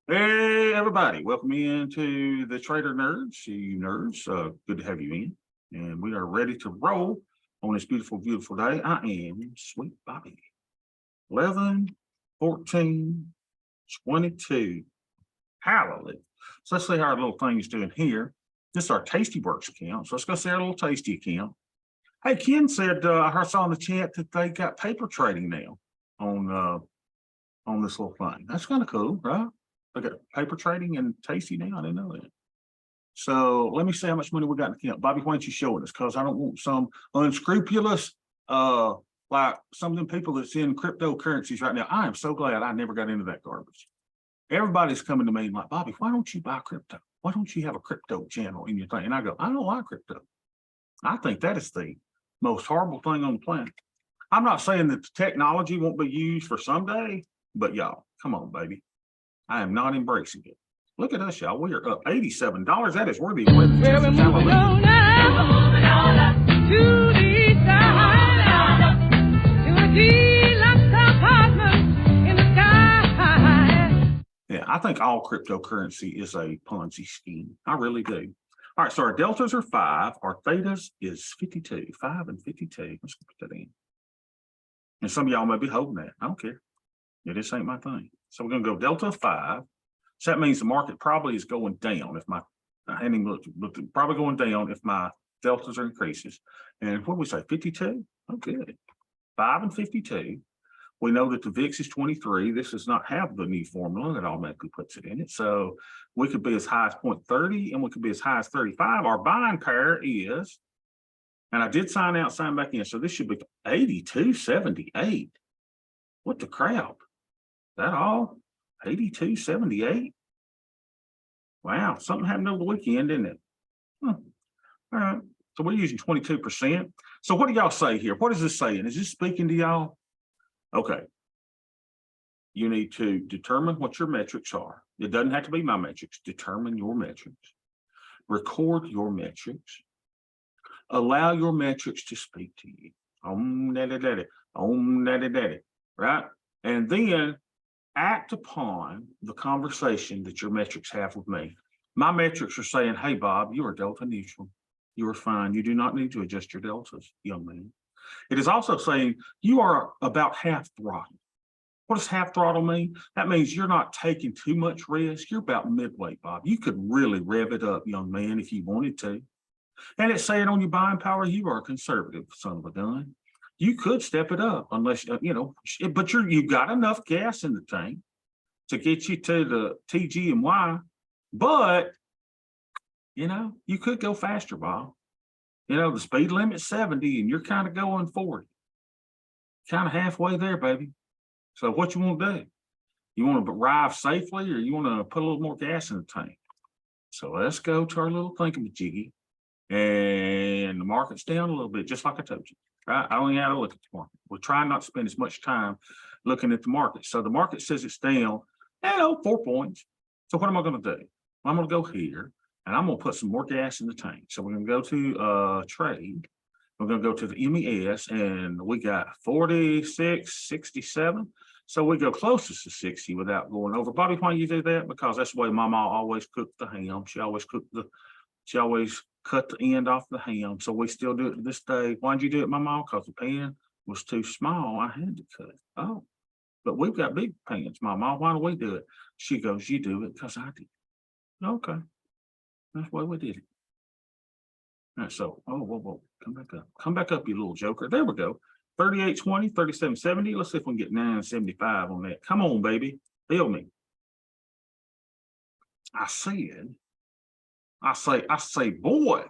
Hey, everybody, welcome into the Trader Nerds. You nerds, good to have you in. And we are ready to roll on this beautiful, beautiful day. I am Sweet Bobby. 11, 14, 22. Hallelujah. So let's see how our little thing is doing here. This is our Tasty Works account. So let's go see our little Tasty account. Hey, Ken said, I saw in the chat that they got paper trading now on this little thing. That's kind of cool, right? I got paper trading and Tasty now. I didn't know that. So let me see how much money we got in the account. Bobby, why don't you show us? Because I don't want some unscrupulous, like some of them people that's in cryptocurrencies right now. I am so glad I never got into that garbage. Everybody's coming to me like, Bobby, why don't you buy crypto? Why don't you have a crypto channel in your thing? And I go, I don't like crypto. I think that is the most horrible thing on the planet. I'm not saying that the technology won't be used for someday, but y'all, come on, baby. I am not embracing it. Look at us, y'all. We are up $87. That is worthy of weather. Well, we're moving on now to the side, to a deluxe apartment in the sky. Yeah, I think all cryptocurrency is a Ponzi scheme. I really do. All right, so our deltas are 5. Our thetas is 52. 5 and 52. Let's put that in. And some of y'all may be holding that. I don't care. Yeah, this ain't my thing. So we're going to go delta 5. So that means the market probably is going down if my, I hadn't even looked, but probably going down if my deltas are increases. And what do we say, 52? Oh, good. 5 and 52. We know that the VIX is 23. This does not have the new formula that automatically puts it in it. So we could be as high as 0.30 and we could be as high as 35. Our buying pair is, and I did sign out, sign back in. So this should be 82.78. What the crap? That all? 82.78. Wow, something happened over the weekend, didn't it? All right. So we're using 22%. So what do y'all say here? What is this saying? Is this speaking to y'all? Okay. You need to determine what your metrics are. It doesn't have to be my metrics. Determine your metrics. Record your metrics. Allow your metrics to speak to you. Right? And then act upon the conversation that your metrics have with me. My metrics are saying, hey, Bob, you are delta neutral. You are fine. You do not need to adjust your deltas, young man. It is also saying you are about half throttle. What does half throttle mean? That means you're not taking too much risk. You're about midway, Bob. You could really rev it up, young man, if you wanted to. And it's saying on your buying power, you are a conservative son of a gun. You could step it up unless, but you've got enough gas in the tank to get you to the TGMY, but, you could go faster, Bob. The speed limit's 70 and you're kind of going 40. Kind of halfway there, baby. So what you want to do? You want to arrive safely or you want to put a little more gas in the tank? So let's go to our little thingamajiggy. And the market's down a little bit, just like I told you. Right? I only had to look at the market. We're trying not to spend as much time looking at the market. So the market says it's down, 4 points. So what am I going to do? I'm going to go here and I'm going to put some more gas in the tank. So we're going to go to trade. We're going to go to the MES and we got 46, 67. So we go closest to 60 without going over. Bobby, why you do that? Because that's the way Mama always cooked the ham. She always cut the end off the ham. So we still do it to this day. Why'd you do it, Mama? Because the pan was too small. I had to cut it. Oh, but we've got big pans, Mama. Why do we do it? She goes, you do it because I did. Okay. That's why we did it. All right, so, whoa, come back up. Come back up, you little joker. There we go. 38.20, 37.70. Let's see if we can get 9.75 on that. Come on, baby. Feel me. I say, boy.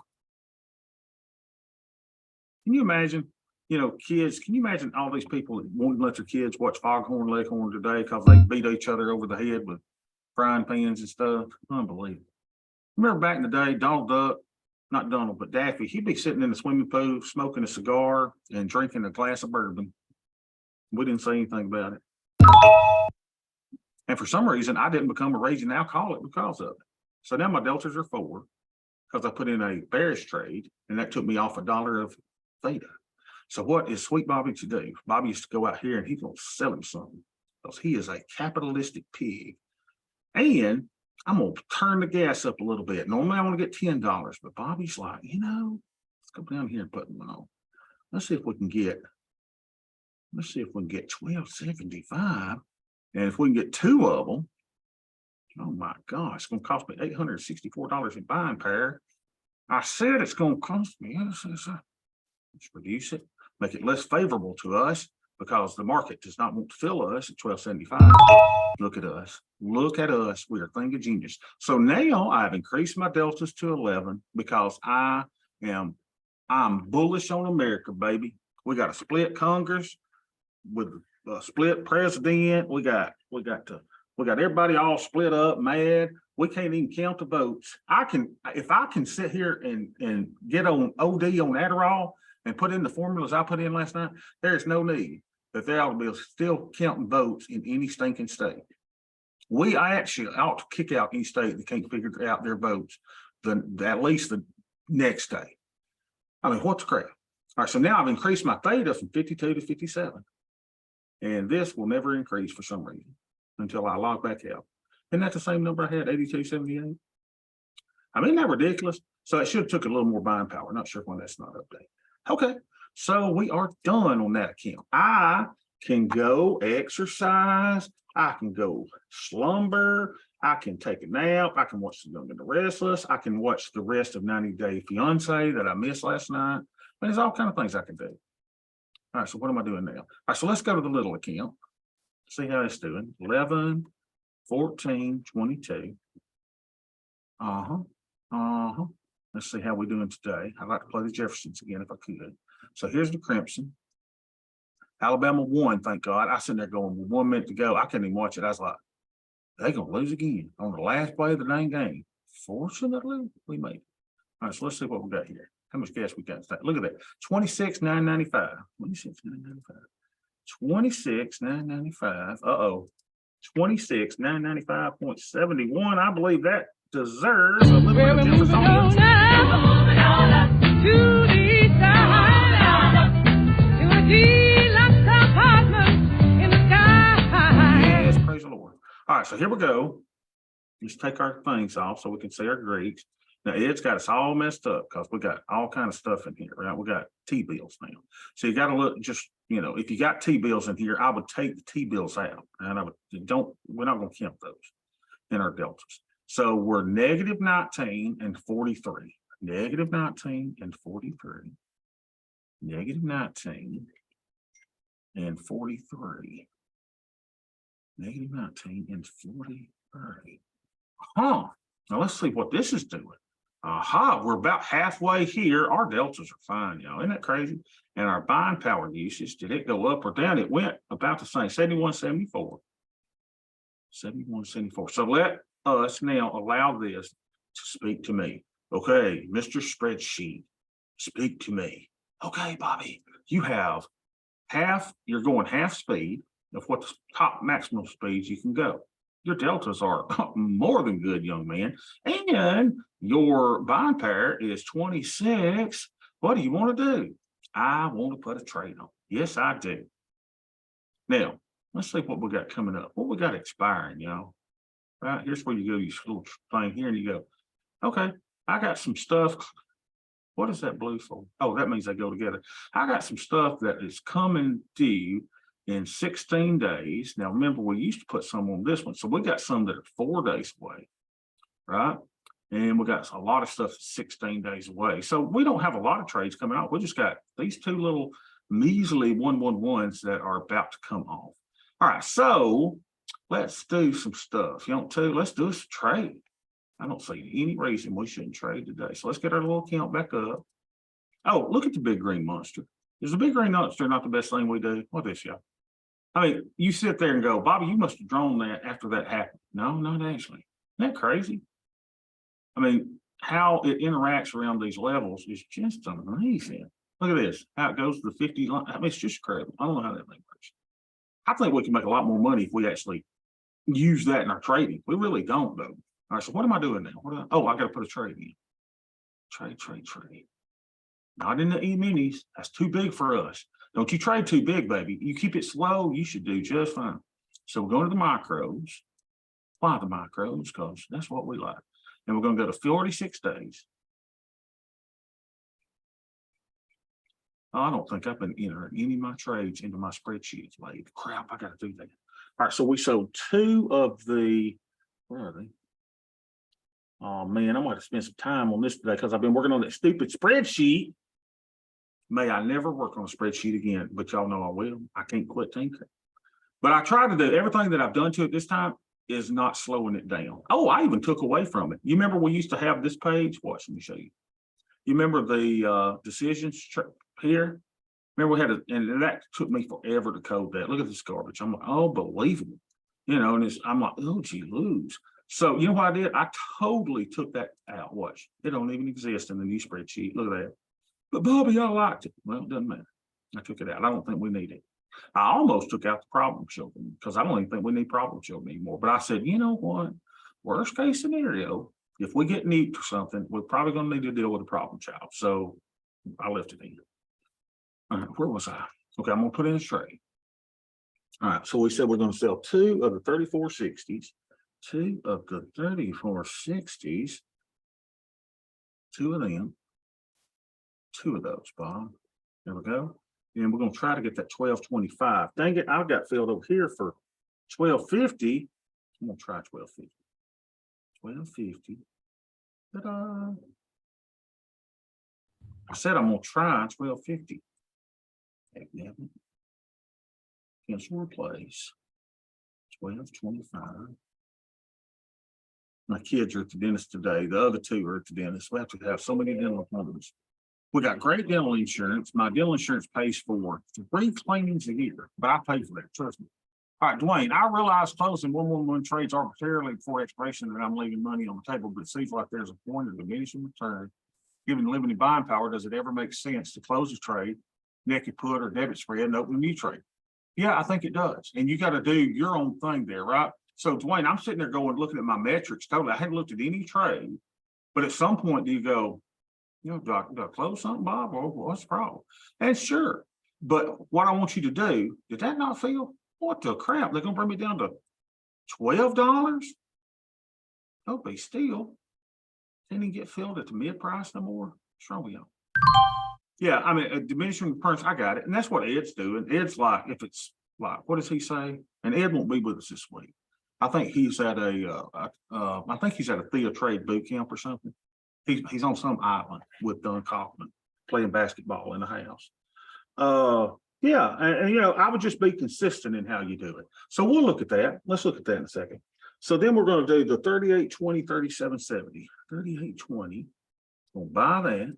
Can you imagine, kids, can you imagine all these people that won't let their kids watch Foghorn Leghorn today because they beat each other over the head with frying pans and stuff? Unbelievable. Remember back in the day, Donald Duck, not Donald, but Daffy, he'd be sitting in the swimming pool, smoking a cigar and drinking a glass of bourbon. We didn't say anything about it. And for some reason, I didn't become a raging alcoholic because of it. So now my deltas are 4 because I put in a bearish trade and that took me off $1 of theta. So what is Sweet Bobby to do? Bobby used to go out here and he's going to sell him something because he is a capitalistic pig. And I'm gonna turn the gas up a little bit. Normally I want to get $10, but Bobby's like, let's go down here and put one on. Let's see if we can get, $12.75. And if we can get two of them, oh my gosh, it's gonna cost me $864 in buying power. I said it's gonna cost me. Let's reduce it, make it less favorable to us because the market does not want to fill us at $12.75. Look at us. Look at us. We are thinking genius. So now I've increased my deltas to 11 because I'm bullish on America, baby. We got a split Congress with a split president. We got everybody all split up, mad. We can't even count the votes. If I can sit here and get on OD on Adderall and put in the formulas I put in last night, there's no need that they ought to be still counting votes in any stinking state. We actually ought to kick out any state that can't figure out their votes at least the next day. I mean, what's crap? All right, so now I've increased my theta from 52 to 57. And this will never increase for some reason until I log back out. Isn't that the same number I had, 8278? I mean, isn't that ridiculous? So it should have took a little more buying power. Not sure when that's not updated. Okay, so we are done on that account. I can go exercise. I can go slumber. I can take a nap. I can watch The Young and the Restless. I can watch the rest of 90 Day Fiance that I missed last night. But there's all kinds of things I can do. All right, so what am I doing now? All right, so let's go to the little account. See how it's doing. 11, 14, 22. Let's see how we're doing today. I'd like to play the Jeffersons again if I could. So here's the Crimson. Alabama won, thank God. I sitting there going, with 1 minute to go. I couldn't even watch it. I was like, they're going to lose again on the last play of the dang game. Fortunately, we made it. All right, so let's see what we got here. How much gas we got today? Look at that. 26,995. 26,995. 26,995. 26,995.71. I believe that deserves a little bit of Moving on Jeffersonians. now to the side, to a deluxe apartment in the sky. Yes, praise the Lord. All right, so here we go. Let's take our things off so we can see our Greeks. Now it's got us all messed up because we got all kind of stuff in here, right? We got T-bills now. So you got to look, just, if you got T-bills in here, I would take the T-bills out. And we're not going to count those in our deltas. So we're negative 19 and 43. Negative 19 and 43. Negative 19 and 43. Negative 19 and 43. Now let's see what this is doing. We're about halfway here. Our deltas are fine, y'all. Isn't that crazy? And our buying power usage, did it go up or down? It went about the same, 71.74. 71.74. So let us now allow this to speak to me. Okay, Mr. Spreadsheet, speak to me. Okay, Bobby, you're going half speed of what the top maximum speeds you can go. Your deltas are more than good, young man. And your buying power is 26. What do you want to do? I want to put a trade on. Yes, I do. Now, let's see what we got coming up. What we got expiring, y'all. Right, here's where you go, you little thing here, and you go, okay, I got some stuff. What is that blue for? Oh, that means they go together. I got some stuff that is coming due in 16 days. Now, remember, we used to put some on this one. So we got some that are 4 days away, right? And we got a lot of stuff 16 days away. So we don't have a lot of trades coming out. We just got these two little measly 111s that are about to come off. All right, so let's do some stuff. You want to? Let's do a trade. I don't see any reason we shouldn't trade today. So let's get our little account back up. Oh, look at the big green monster. Is the big green monster not the best thing we do? What is, y'all? I mean, you sit there and go, Bobby, you must have drawn that after that happened. No, not actually. Isn't that crazy? I mean, how it interacts around these levels is just amazing. Look at this, how it goes to the 50 line. I mean, it's just incredible. I don't know how that thing works. I think we can make a lot more money if we actually use that in our trading. We really don't, though. All right, so what am I doing now? I got to put a trade in. Trade. Not in the E-minis. That's too big for us. Don't you trade too big, baby. You keep it slow, you should do just fine. So we're going to the micros. Why the micros? Because that's what we like. And we're gonna go to 46 days. I don't think I've been entering any of my trades into my spreadsheets lately. Crap, I gotta do that. All right, so we sold two of the, where are they? Oh man, I'm gonna have to spend some time on this today because I've been working on that stupid spreadsheet. May I never work on a spreadsheet again, but y'all know I will. I can't quit tinkering. But I try to do everything that I've done to it this time is not slowing it down. Oh, I even took away from it. You remember we used to have this page? Watch, let me show you. You remember the decisions here? Remember we had a, and that took me forever to code that. Look at this garbage. I'm like, oh, believable. You know, and I'm like, oh, gee, lose. So you know what I did? I totally took that out. Watch, it don't even exist in the new spreadsheet. Look at that. But Bobby, y'all liked it. Well, it doesn't matter. I took it out. I don't think we need it. I almost took out the problem children because I don't even think we need problem children anymore. But I said, you know what? Worst case scenario, if we get nuked or something, we're probably going to need to deal with a problem child. So I left it in. All right, where was I? Okay, I'm going to put in a trade. All right, so we said we're going to sell two of the 3460s, two of the 3460s, two of them, two of those, Bob. There we go. And we're going to try to get that 1225. Dang it, I've got filled over here for 1250. I'm going to try 1250. 1250. Ta-da. I said I'm going to try 1250. Cancel replace. 1225. My kids are at the dentist today. The other two are at the dentist. We have to have so many dental appointments. We got great dental insurance. My dental insurance pays for 3 cleanings a year, but I pay for that, trust me. All right, Dwayne, I realize closing 111 trades arbitrarily before expiration that I'm leaving money on the table, but it seems like there's a point of diminishing return. Given limited buying power, does it ever make sense to close a trade, naked put or debit spread and open a new trade? Yeah, I think it does. And you got to do your own thing there, right? So Dwayne, I'm sitting there going, looking at my metrics totally. I hadn't looked at any trade, but at some point do you go, you know, do I close something, Bob? Or what's the problem? And sure, but what I want you to do, did that not feel? What the crap? They're gonna bring me down to $12? Don't be still. Didn't even get filled at the mid price no more. What's wrong with y'all? Yeah, I mean, diminishing returns, I got it. And that's what Ed's doing. Ed's like, if it's like, what does he say? And Ed won't be with us this week. I think he's at I think he's at a Thea Trade boot camp or something. He's on some island with Don Kaufman playing basketball in the house. Yeah, and you know, I would just be consistent in how you do it. So we'll look at that. Let's look at that in a second. So then we're going to do the 3820, 3770. 3820. We'll buy that.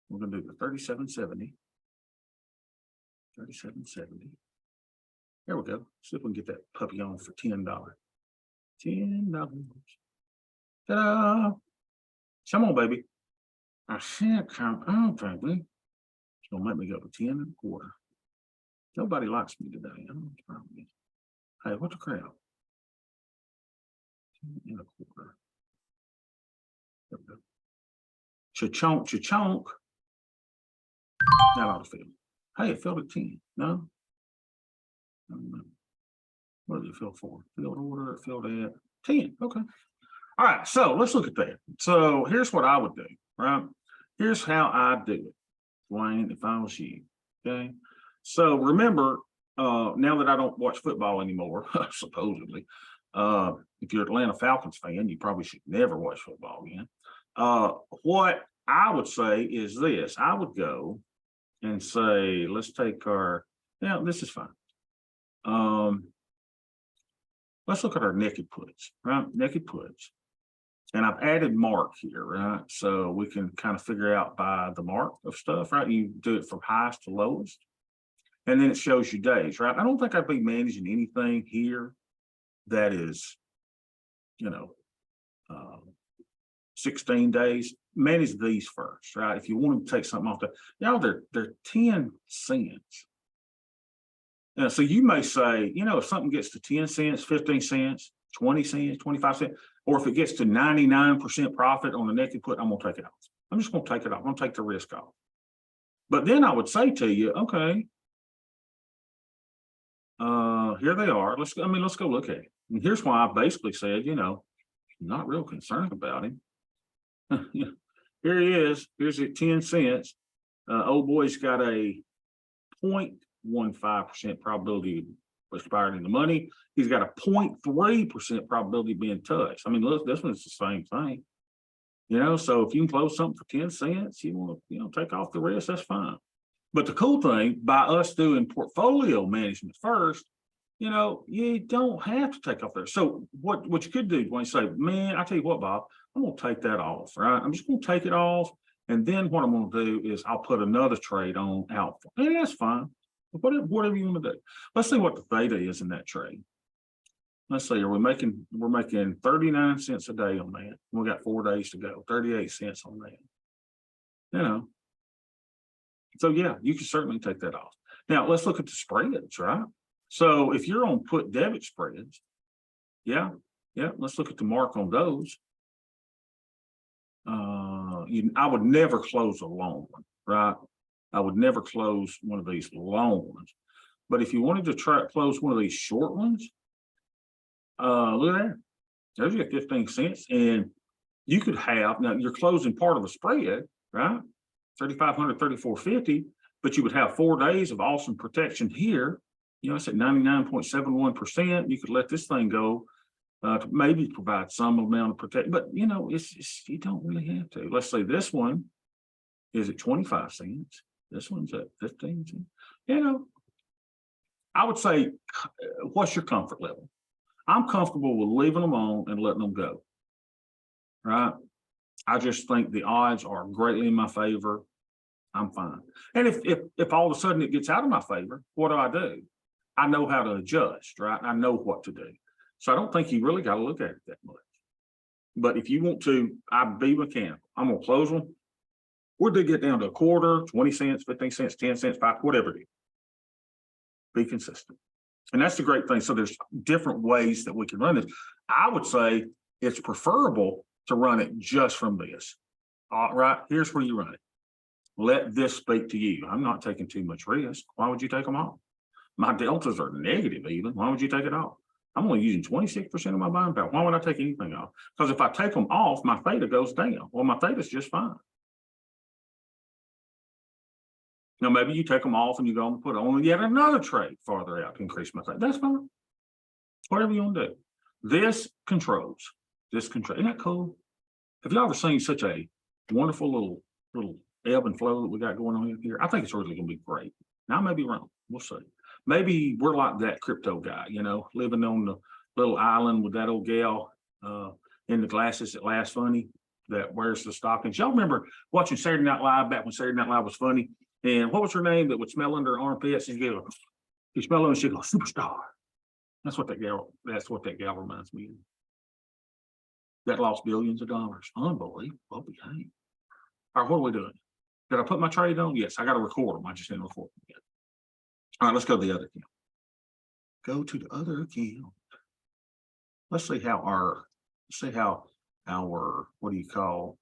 We're going to do the 3770. 3770. There we go. See if we can get that puppy on for $10. $10. Ta-da! Come on, baby. I said, come on, baby. It's gonna make me go to 10 1/4. Nobody likes me today. I don't know what's wrong with me. Hey, what the crap? 10 1/4. There we go. Cha-chonk, cha-chonk. That ought to feel. Hey, it filled at 10. No? What did it fill for? Filled order, it filled at 10. Okay. All right, so let's look at that. So here's what I would do, right? Here's how I do it, Dwayne, if I was you, okay? So remember, now that I don't watch football anymore, supposedly, if you're an Atlanta Falcons fan, you probably should never watch football again. What I would say is this. I would go and say, let's take our, yeah, this is fine. Let's look at our naked puts, right? Naked puts. And I've added mark here, right? So we can kind of figure out by the mark of stuff, right? You do it from highest to lowest. And then it shows you days, right? I don't think I'd be managing anything here that is, you know, 16 days. Manage these first, right? If you want to take something off the, y'all, they're 10 cents. Now, so you may say, you know, if something gets to 10 cents, 15 cents, 20 cents, 25 cents, or if it gets to 99% profit on the naked put, I'm going to take it off. I'm just going to take it off. I'm going to take the risk off. But then I would say to you, okay, Here they are. Let's go look at it. And here's why I basically said, not real concerned about him. Here he is. Here's at 10 cents. Old boy's got a 0.15% probability of expiring in the money. He's got a 0.3% probability of being touched. I mean, look, this one's the same thing. So if you can close something for 10 cents, you want to, take off the rest, that's fine. But the cool thing, by us doing portfolio management first, you don't have to take off there. So what you could do when you say, man, I tell you what, Bob, I'm going to take that off, right? I'm just going to take it off. And then what I'm going to do is I'll put another trade on out. And that's fine. Whatever you want to do. Let's see what the theta is in that trade. Let's see, we're making 39 cents a day on that. We got 4 days to go, 38 cents on that. So yeah, you can certainly take that off. Now let's look at the spreads, right? So if you're on put debit spreads, yeah, let's look at the mark on those. I would never close a long one, right? I would never close one of these long ones. But if you wanted to close one of these short ones, look at that. There's your 15 cents. And you could have, now you're closing part of a spread, right? 3,500, 3,450, but you would have 4 days of awesome protection here. It's at 99.71%. You could let this thing go to maybe provide some amount of protection, but you don't really have to. Let's say this one is at 25 cents. This one's at 15 cents. I would say, what's your comfort level? I'm comfortable with leaving them on and letting them go. Right? I just think the odds are greatly in my favor. I'm fine. And if all of a sudden it gets out of my favor, what do? I know how to adjust, right? I know what to do. So I don't think you really got to look at it that much. But if you want to, I'd be mechanical. I'm going to close them. Where'd they get down to a quarter, 20 cents, 15 cents, 10 cents, 5, whatever it is. Be consistent. And that's the great thing. So there's different ways that we can run this. I would say it's preferable to run it just from this. All right, here's where you run it. Let this speak to you. I'm not taking too much risk. Why would you take them off? My deltas are negative even. Why would you take it off? I'm only using 26% of my buying power. Why would I take anything off? Because if I take them off, my theta goes down. Well, my theta is just fine. Now, maybe you take them off and you go and put on yet another trade farther out to increase my theta. That's fine. Whatever you want to do. This controls. Isn't that cool? Have you ever seen such a wonderful little ebb and flow that we got going on here? I think it's really going to be great. Now, I may be wrong. We'll see. Maybe we're like that crypto guy, living on the little island with that old gal in the glasses that laughs funny, that wears the stockings. Y'all remember watching Saturday Night Live back when Saturday Night Live was funny? And what was her name that would smell under her armpits? And you smell her and she'd go, superstar. That's what that gal reminds me of. That lost billions of dollars. Unbelievable. Behave. All right, what are we doing? Did I put my trade on? Yes, I got to record them. I just didn't record them yet. All right, let's go to the other account. Go to the other account. Let's see how our, what do you call,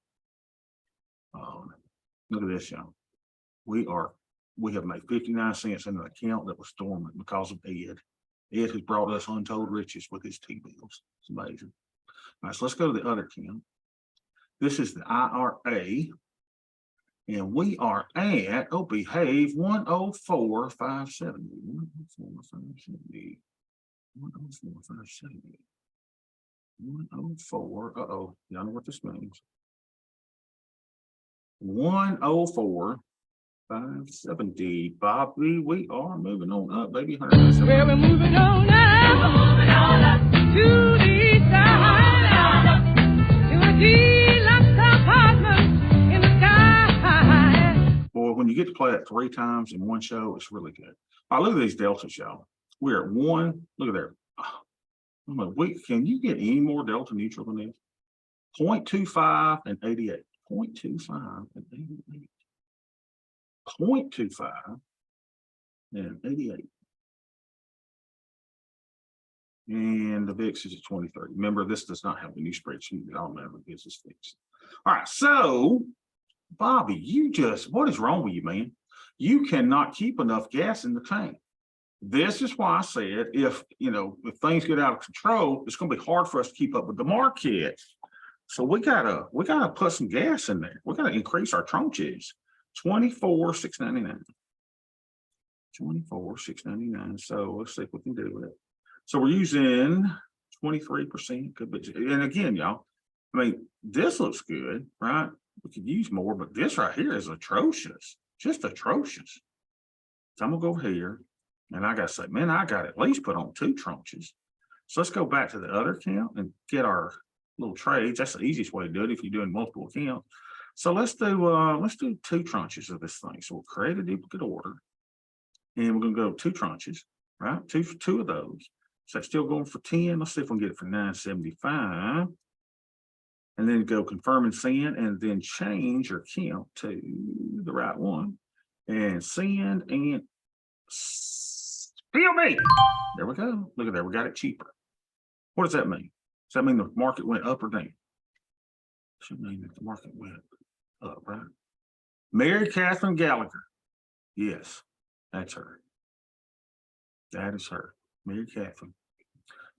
look at this, y'all. We have made 59 cents in an account that was dormant because of Ed. Ed has brought us untold riches with his T-bills. It's amazing. All right, so let's go to the other account. This is the IRA. And we are at, behave, 104,570. 104,570. 104,570. 104. Y'all know what this means. 104,570. Bobby, we are moving on up, baby. Well, we're moving on up to the side, to a deluxe apartment in the sky. Boy, when you get to play that 3 times in one show, it's really good. All right, look at these deltas, y'all. We're at 1. Look at there. Can you get any more delta neutral than this? 0.25 and 88. 0.25 and 88. 0.25 and 88. And the VIX is at 23. Remember, this does not have the new spreadsheet that automatically gives us fixed. All right, so Bobby, what is wrong with you, man? You cannot keep enough gas in the tank. This is why I said, if, if things get out of control, it's gonna be hard for us to keep up with the market. So we gotta put some gas in there. We gotta increase our tranches. 24,699. 24,699. So let's see if we can do it. So we're using 23%. Could be, and again, y'all, I mean, this looks good, right? We could use more, but this right here is atrocious, just atrocious. So I'm gonna go over here and I gotta say, man, I got at least put on 2 tranches. So let's go back to the other account and get our little trades. That's the easiest way to do it if you're doing multiple accounts. So let's do 2 tranches of this thing. So we'll create a duplicate order and we're gonna go 2 tranches, right? Two of those. So that's still going for 10. Let's see if we can get it for 975. And then go confirm and send, and then change your account to the right one and send and still me. There we go. Look at that. We got it cheaper. What does that mean? Does that mean the market went up or down? Should mean that the market went up, right? Mary Catherine Gallagher. Yes, that's her. That is her. Mary Catherine.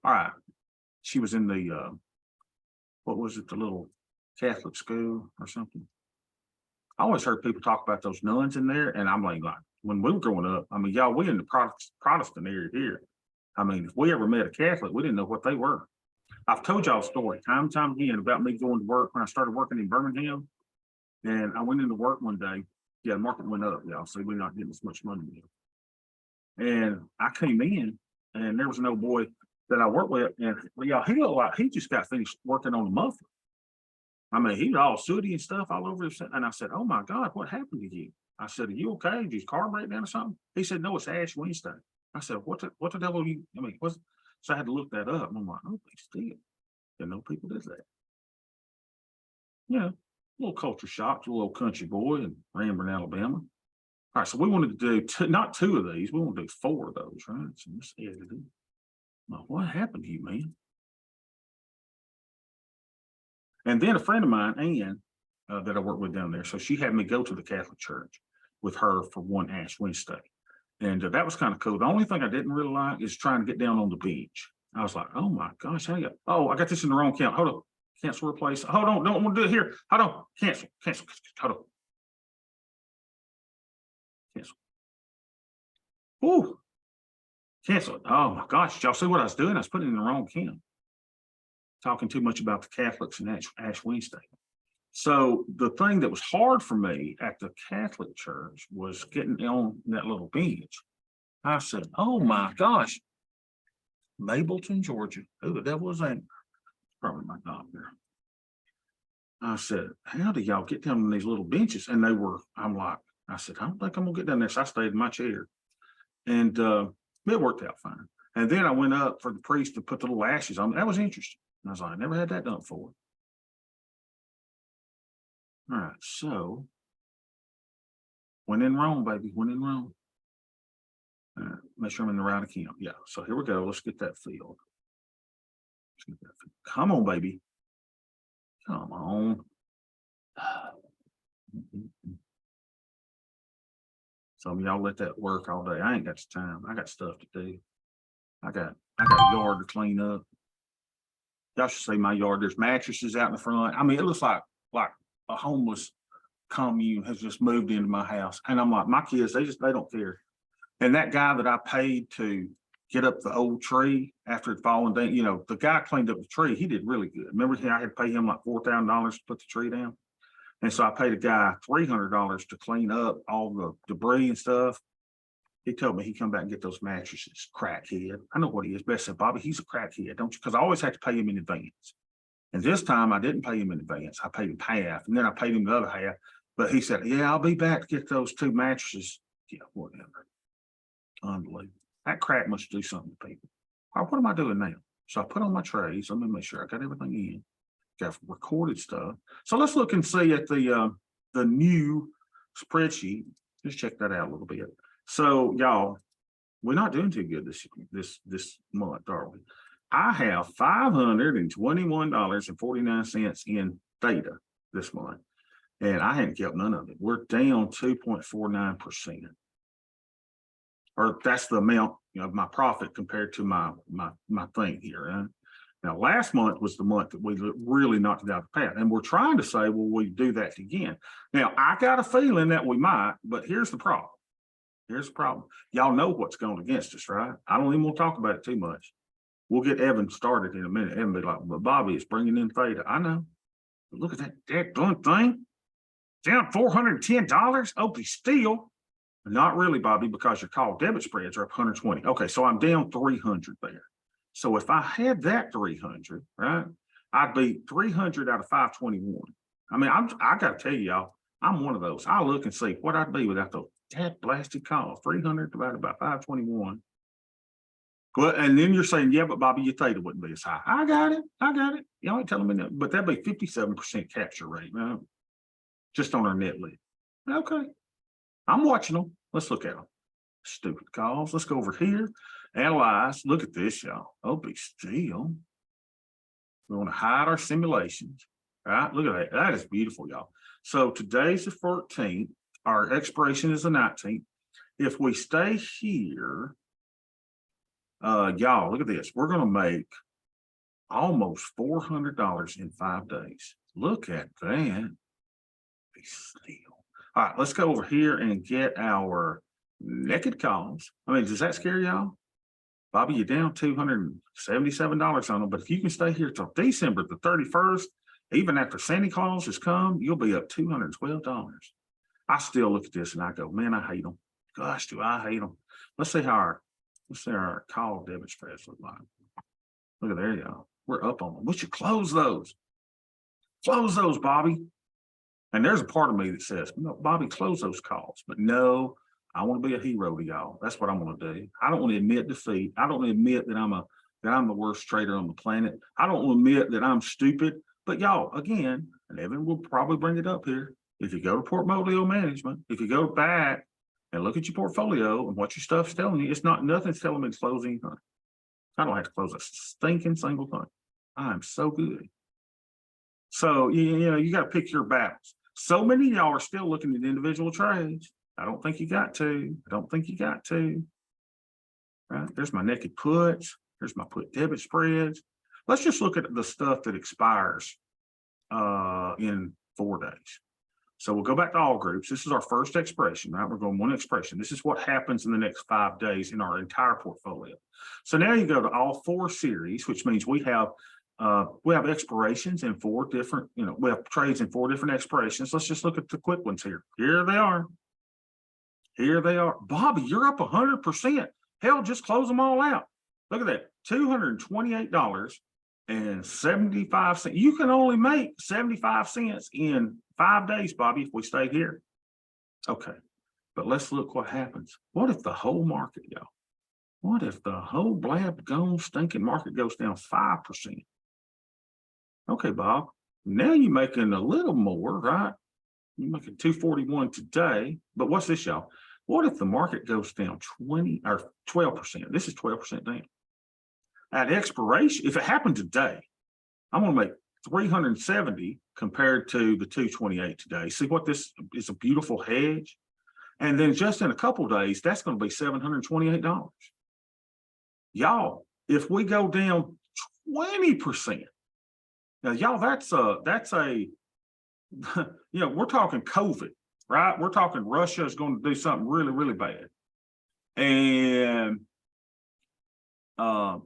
All right. She was in the what was it, the little Catholic school or something? I always heard people talk about those nuns in there, and I'm like, when we were growing up, I mean, y'all, we in the Protestant area here. I mean, if we ever met a Catholic, we didn't know what they were. I've told y'all a story time and time again about me going to work when I started working in Birmingham. And I went into work one day. Yeah, the market went up, y'all. So we're not getting as much money now. And I came in, and there was an old boy that I worked with, and y'all, he looked like he just got finished working on the muffler. I mean, he was all sooty and stuff all over his, and I said, "Oh my God, what happened to you?" I said, "Are you okay? Did your car break down or something?" He said, "No, it's Ash Wednesday." I said, what the devil are you, I mean, what's, so I had to look that up. And I'm like, oh, they still, didn't know people did that. Yeah, a little culture shock to a little country boy in Ranburne, Alabama. All right, so we wanted to do not 2 of these, we want to do 4 of those, right? So let's edit it. Well, what happened to you, man? And then a friend of mine, Ann, that I work with down there, so she had me go to the Catholic church with her for one Ash Wednesday. And that was kind of cool. The only thing I didn't really like is trying to get down on the bench. I was like, oh my gosh, how you, oh, I got this in the wrong count. Hold on, cancel replace. Hold on, don't want to do it here. Hold on, cancel, hold on. Cancel. Ooh, cancel. Oh my gosh, y'all see what I was doing? I was putting it in the wrong count. Talking too much about the Catholics and Ash Wednesday. So the thing that was hard for me at the Catholic church was getting on that little bench. I said, oh my gosh, Mableton, Georgia. Who the devil was that? Probably my doctor. I said, how do y'all get down on these little benches? And they were, I'm like, I said, I don't think I'm gonna get down there. So I stayed in my chair. And it worked out fine. And then I went up for the priest to put the little ashes on. That was interesting. And I was like, I never had that done before. All right, so when in Rome, baby, when in Rome. All right, make sure I'm in the right account. Yeah, so here we go. Let's get that field. Come on, baby. Come on. Some of y'all let that work all day. I ain't got the time. I got stuff to do. I got a yard to clean up. Y'all should see my yard. There's mattresses out in the front. I mean, it looks like a homeless commune has just moved into my house. And I'm like, my kids, they don't care. And that guy that I paid to get up the old tree after it fallen down, you know, the guy cleaned up the tree. He did really good. Remember, I had to pay him like $4,000 to put the tree down. And so I paid a guy $300 to clean up all the debris and stuff. He told me he'd come back and get those mattresses. Crackhead. I know what he is. Best said, Bobby, he's a crackhead, don't you? Because I always had to pay him in advance. And this time I didn't pay him in advance. I paid him half, and then I paid him the other half. But he said, yeah, I'll be back to get those 2 mattresses. Yeah, whatever. Unbelievable. That crack must do something to people. All right, what am I doing now? So I put on my trays. Let me make sure I got everything in. Got recorded stuff. So let's look and see at the new spreadsheet. Just check that out a little bit. So y'all, we're not doing too good this month, are we? I have $521.49 in data this month, and I hadn't kept none of it. We're down 2.49%. or that's the amount, of my profit compared to my thing here. Right? Now, last month was the month that we really knocked it out of the path. And we're trying to say, well, we do that again. Now, I got a feeling that we might, but here's the problem. Here's the problem. Y'all know what's going against us, right? I don't even want to talk about it too much. We'll get Evan started in a minute. Evan be like, but Bobby is bringing in theta. I know. But look at that blunt thing. Down $410. Opie Steel. Not really, Bobby, because your call debit spreads are up 120. Okay, so I'm down 300 there. So if I had that 300, right, I'd be 300 out of 521. I mean, I got to tell you, y'all, I'm one of those. I look and see what I'd be without those that blasted calls. 300 divided by 521. Well, and then you're saying, yeah, but Bobby, your theta wouldn't be as high. I got it. Y'all ain't telling me that, but that'd be 57% capture rate, right? Just on our net lead. Okay. I'm watching them. Let's look at them. Stupid calls. Let's go over here. Analyze. Look at this, y'all. Opie Steel. We want to hide our simulations. All right. Look at that. That is beautiful, y'all. So today's the 14th. Our expiration is the 19th. If we stay here, y'all, look at this. We're going to make almost $400 in 5 days. Look at that. Steel. All right, let's go over here and get our naked calls. I mean, does that scare y'all? Bobby, you're down $277 on them, but if you can stay here till December the 31st, even after Santa Claus has come, you'll be up $212. I still look at this and I go, man, I hate them. Gosh, do I hate them. Let's see how our call debit spreads look like. Look at there, y'all. We're up on them. We should close those. Close those, Bobby. And there's a part of me that says, no, Bobby, close those calls. But no, I want to be a hero to y'all. That's what I'm going to do. I don't want to admit defeat. I don't want to admit that I'm the worst trader on the planet. I don't want to admit that I'm stupid. But y'all, again, and Evan will probably bring it up here. If you go to portfolio management, if you go back and look at your portfolio and what your stuff's telling you, nothing's telling me to close anything. I don't have to close a stinking single thing. I'm so good. So, you got to pick your battles. So many of y'all are still looking at individual trades. I don't think you got to. Right? There's my naked puts. There's my put debit spreads. Let's just look at the stuff that expires in 4 days. So we'll go back to all groups. This is our first expiration, right? We're going one expiration. This is what happens in the next 5 days in our entire portfolio. So now you go to all 4 series, which means we have expirations in 4 different, we have trades in 4 different expirations. Let's just look at the quick ones here. Here they are. Bobby, you're up 100%. Hell, just close them all out. Look at that, $228.75. You can only make 75 cents in 5 days, Bobby, if we stay here. Okay, but let's look what happens. What if the whole market, y'all? What if the whole blab gone stinking market goes down 5%? Okay, Bob, now you're making a little more, right? You're making 241 today, but what's this, y'all? What if the market goes down 20 or 12%? This is 12% down. At expiration, if it happened today, I'm going to make 370 compared to the 228 today. See what this is, a beautiful hedge. And then just in a couple of days, that's going to be $728. Y'all, if we go down 20%, now y'all, that's a we're talking COVID, right? We're talking Russia is going to do something really, really bad. And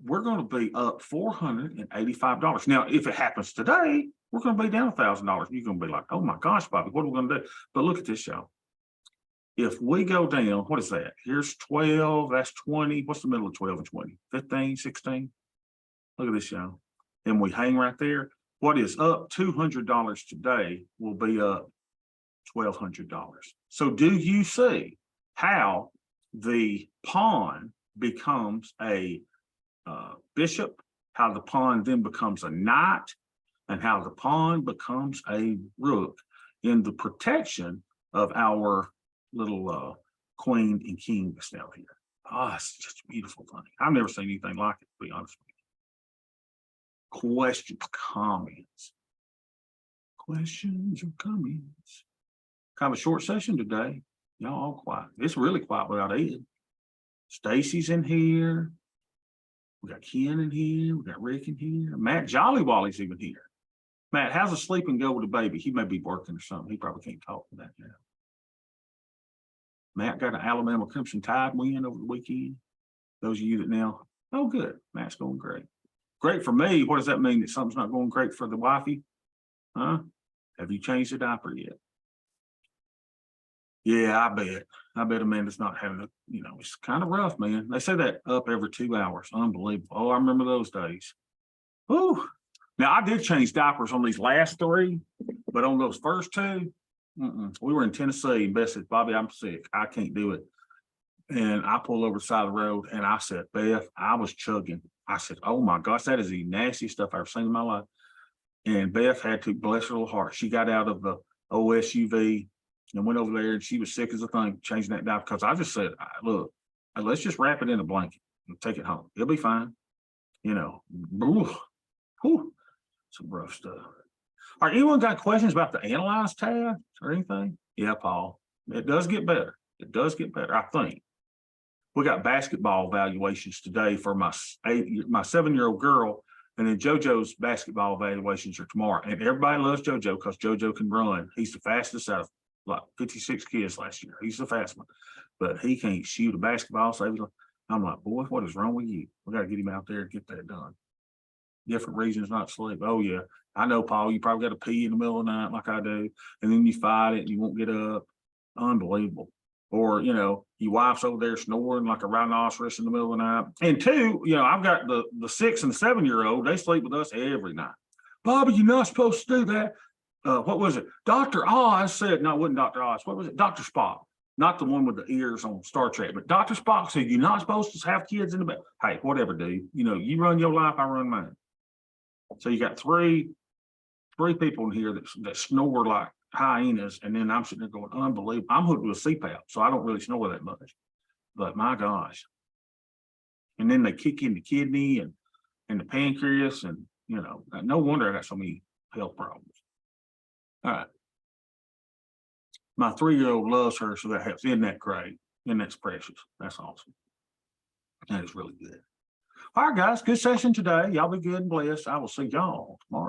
we're going to be up $485. Now, if it happens today, we're going to be down $1,000. You're going to be like, oh my gosh, Bobby, what are we going to do? But look at this, y'all. If we go down, what is that? Here's 12, that's 20. What's the middle of 12 and 20? 15, 16? Look at this, y'all. And we hang right there. What is up $200 today will be up $1,200. So do you see how the pawn becomes a bishop, how the pawn then becomes a knight, and how the pawn becomes a rook in the protection of our little queen and king that's down here? Oh, it's just a beautiful thing. I've never seen anything like it, to be honest with you. Questions, comments. Questions or comments? Kind of a short session today. Y'all all quiet. It's really quiet without Ed. Stacy's in here. We got Ken in here. We got Rick in here. Matt Jollywally's even here. Matt, how's the sleeping go with the baby? He may be working or something. He probably can't talk to that now. Matt got an Alabama Crimson Tide win over the weekend. Those of you that now, oh, good. Matt's going great. Great for me. What does that mean? That something's not going great for the wifey? Huh? Have you changed the diaper yet? Yeah, I bet. I bet Amanda's not having a, it's kind of rough, man. They say that up every 2 hours. Unbelievable. Oh, I remember those days. Whew. Now, I did change diapers on these last 3, but on those first 2, we were in Tennessee and Beth said, Bobby, I'm sick. I can't do it. And I pulled over the side of the road and I said, Beth, I was chugging. I said, oh my gosh, that is the nastiest stuff I've ever seen in my life. And Beth had to, bless her little heart, she got out of the OSUV and went over there and she was sick as a thing, changing that diaper. Because I just said, look, let's just wrap it in a blanket and take it home. It'll be fine. Whew, some rough stuff. All right, anyone got questions about the Analyze tab or anything? Yeah, Paul, it does get better. It does get better, I think. We got basketball evaluations today for my 7-year-old girl, and then JoJo's basketball evaluations are tomorrow. And everybody loves JoJo because JoJo can run. He's the fastest out of like 56 kids last year. He's the fastest one, but he can't shoot a basketball. So I'm like, boy, what is wrong with you? We got to get him out there and get that done. Different reasons not to sleep. Oh yeah, I know, Paul. You probably got to pee in the middle of the night like I do, and then you fight it and you won't get up. Unbelievable. Or your wife's over there snoring like a rhinoceros in the middle of the night. And 2, I've got the 6 and the 7-year-old. They sleep with us every night. Bobby, you're not supposed to do that. What was it? Dr. Oz said, no, it wasn't Dr. Oz. What was it? Dr. Spock. Not the one with the ears on Star Trek, but Dr. Spock said, you're not supposed to have kids in the bed. Hey, whatever, dude. You run your life, I run mine. So you got three people in here that snore like hyenas, and then I'm sitting there going, unbelievable. I'm hooked with a CPAP, so I don't really snore that much. But my gosh. And then they kick in the kidney and the pancreas, and no wonder I got so many health problems. All right. My 3-year-old loves her, so that helps. Isn't that great? And that's precious. That's awesome. That is really good. All right, guys, good session today. Y'all be good and blessed. I will see y'all tomorrow.